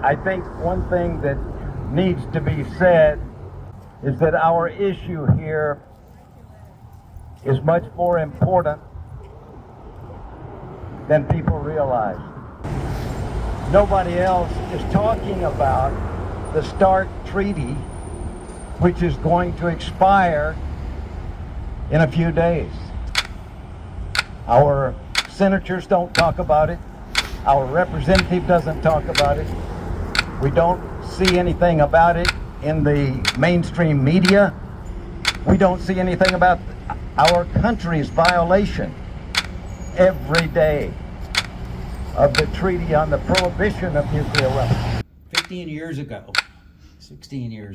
I think one thing that needs to be said is that our issue here is much more important than people realize. Nobody else is talking about the START treaty, which is going to expire in a few days. Our senators don't talk about it. Our representative doesn't talk about it. We don't see anything about it in the mainstream media. We don't see anything about our country's violation every day of the treaty on the prohibition of nuclear weapons. 16 years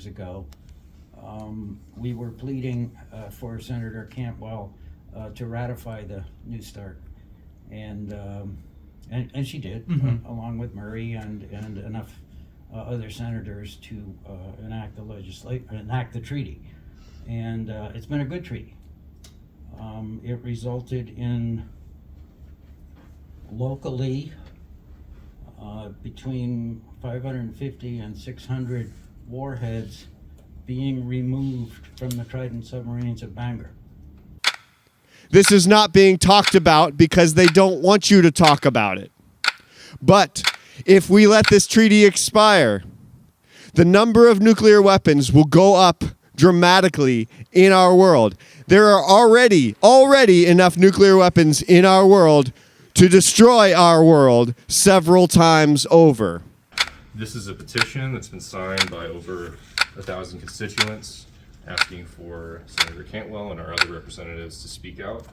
ago, we were pleading for Senator Cantwell to ratify the Newstart, and she did, along with Murray and enough other senators to enact the treaty, and it's been a good treaty. It resulted in locally between 550 and 600 warheads being removed from the Trident submarines at Bangor. This is not being talked about because they don't want you to talk about it. But if we let this treaty expire, the number of nuclear weapons will go up dramatically in our world. There are already enough nuclear weapons in our world to destroy our world several times over. This is a petition that's been signed by over 1,000 constituents asking for Senator Cantwell and our other representatives to speak out.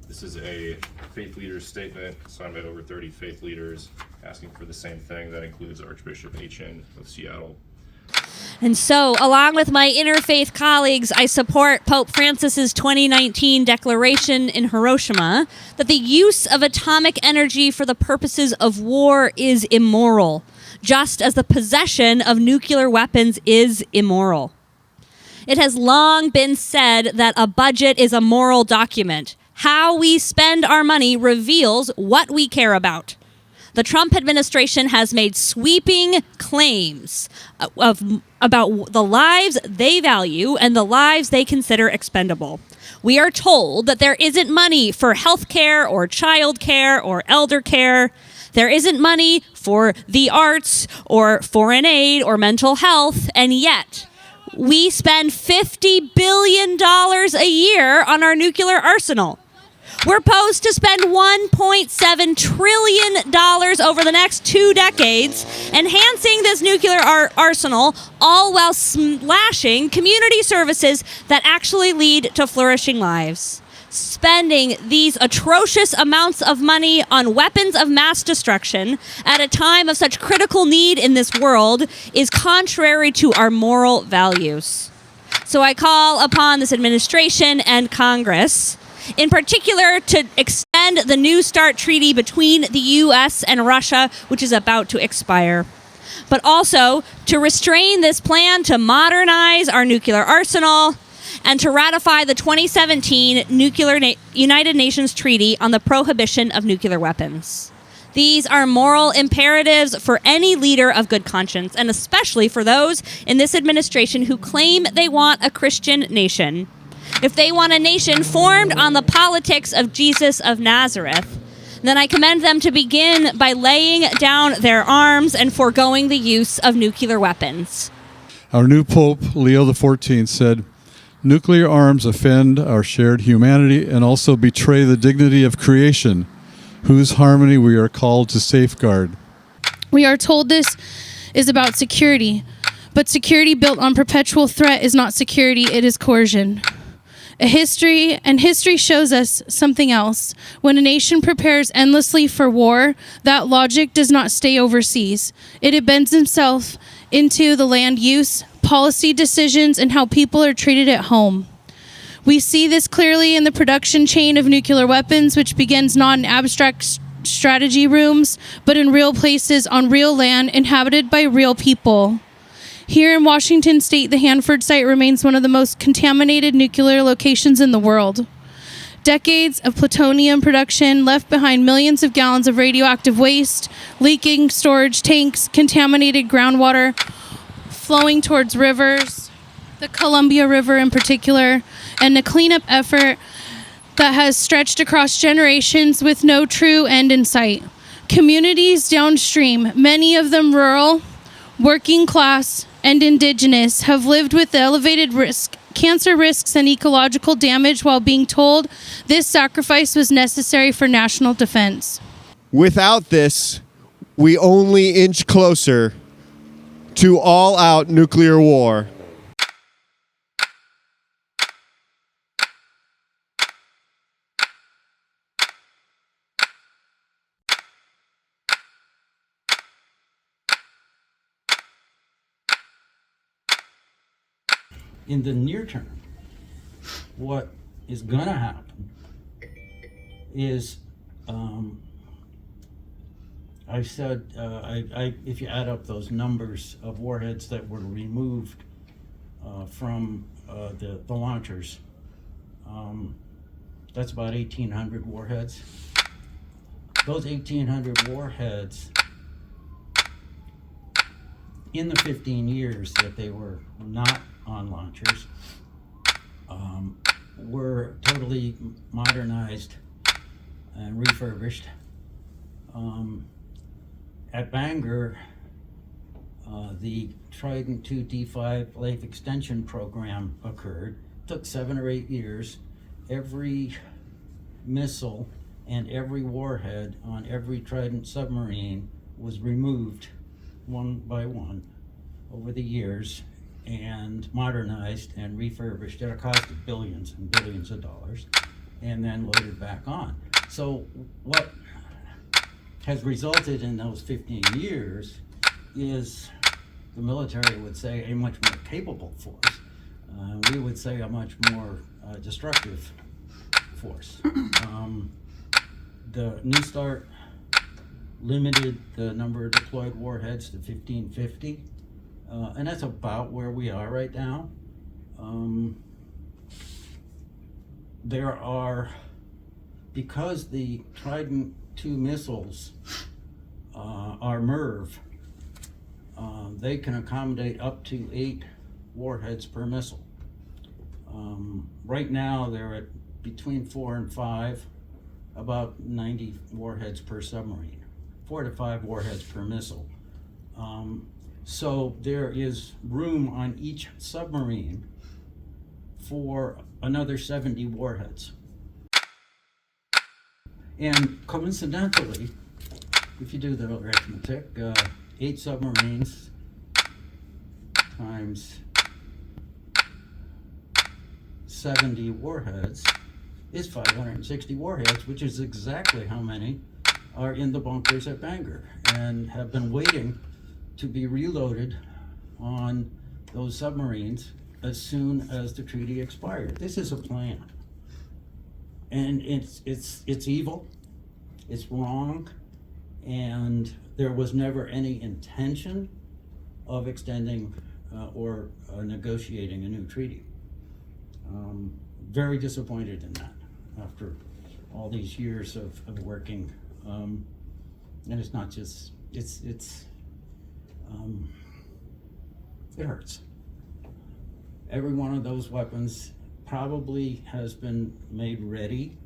This is a faith leaders statement signed by over 30 faith leaders asking for the same thing. That includes Archbishop Machen of Seattle. And so, along with my interfaith colleagues, I support Pope Francis's 2019 declaration in Hiroshima that the use of atomic energy for the purposes of war is immoral, just as the possession of nuclear weapons is immoral. It has long been said that a budget is a moral document. How we spend our money reveals what we care about. The Trump administration has made sweeping claims about the lives they value and the lives they consider expendable. We are told that there isn't money for health care or child care or elder care. There isn't money for the arts or foreign aid or mental health, and yet we spend $50 billion a year on our nuclear arsenal. We're supposed to spend $1.7 trillion over the next 2 decades enhancing this nuclear arsenal, all while slashing community services that actually lead to flourishing lives. Spending these atrocious amounts of money on weapons of mass destruction at a time of such critical need in this world is contrary to our moral values. So I call upon this administration and Congress, in particular, to extend the New START treaty between the U.S. and Russia, which is about to expire, but also to restrain this plan to modernize our nuclear arsenal and to ratify the 2017 United Nations Treaty on the Prohibition of Nuclear Weapons. These are moral imperatives for any leader of good conscience, and especially for those in this administration who claim they want a Christian nation. If they want a nation formed on the politics of Jesus of Nazareth, then I commend them to begin by laying down their arms and foregoing the use of nuclear weapons. Our new Pope, Leo XIV, said, "Nuclear arms offend our shared humanity and also betray the dignity of creation, whose harmony we are called to safeguard." We are told this is about security, but security built on perpetual threat is not security, it is coercion. History shows us something else. When a nation prepares endlessly for war, that logic does not stay overseas. It bends itself into the land use, policy decisions, and how people are treated at home. We see this clearly in the production chain of nuclear weapons, which begins not in abstract strategy rooms, but in real places on real land inhabited by real people. Here in Washington State, the Hanford site remains one of the most contaminated nuclear locations in the world. Decades of plutonium production left behind millions of gallons of radioactive waste, leaking storage tanks, contaminated groundwater flowing towards rivers, the Columbia River in particular, and a cleanup effort that has stretched across generations with no true end in sight. Communities downstream, many of them rural, working class, and indigenous, have lived with the elevated risk, cancer risks, and ecological damage while being told this sacrifice was necessary for national defense. Without this, we only inch closer to all-out nuclear war. In the near term, what is going to happen is, I said, if you add up those numbers of warheads that were removed from the launchers, that's about 1,800 warheads. Those 1,800 warheads, in the 15 years that they were not on launchers, were totally modernized and refurbished. At Bangor, the Trident II D5 life extension program occurred. It took 7 or 8 years. Every missile and every warhead on every Trident submarine was removed one by one over the years and modernized and refurbished at a cost of billions and billions of dollars, and then loaded back on. So what has resulted in those 15 years is, the military would say, a much more capable force. We would say a much more destructive force. The Newstart limited the number of deployed warheads to 1,550, and that's about where we are right now. There are, because the Trident II missiles are MIRV, they can accommodate up to 8 warheads per missile. Right now they're at between 4 and 5, about 90 warheads per submarine, 4 to 5 warheads per missile. So there is room on each submarine for another 70 warheads. And coincidentally, if you do the arithmetic, 8 submarines times 70 warheads is 560 warheads, which is exactly how many are in the bunkers at Bangor and have been waiting to be reloaded on those submarines as soon as the treaty expired. This is a plan, and it's evil, it's wrong, and there was never any intention of extending or negotiating a new treaty. Very disappointed in that after all these years of working, and it's not just, it hurts. Every one of those weapons probably has been made ready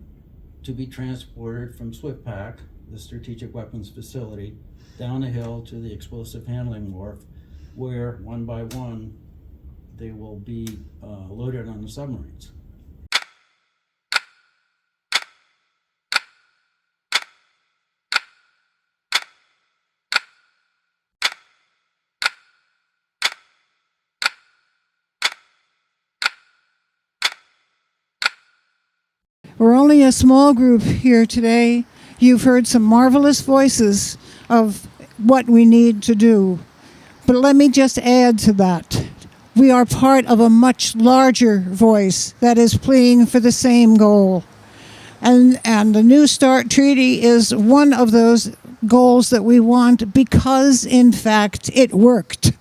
to be transported from SWIFPAC, the Strategic Weapons Facility, down the hill to the Explosive Handling Wharf, where one by one they will be loaded on the submarines. We're only a small group here today. You've heard some marvelous voices of what we need to do. But let me just add to that. We are part of a much larger voice that is pleading for the same goal. And the Newstart Treaty is one of those goals that we want because, in fact, it worked.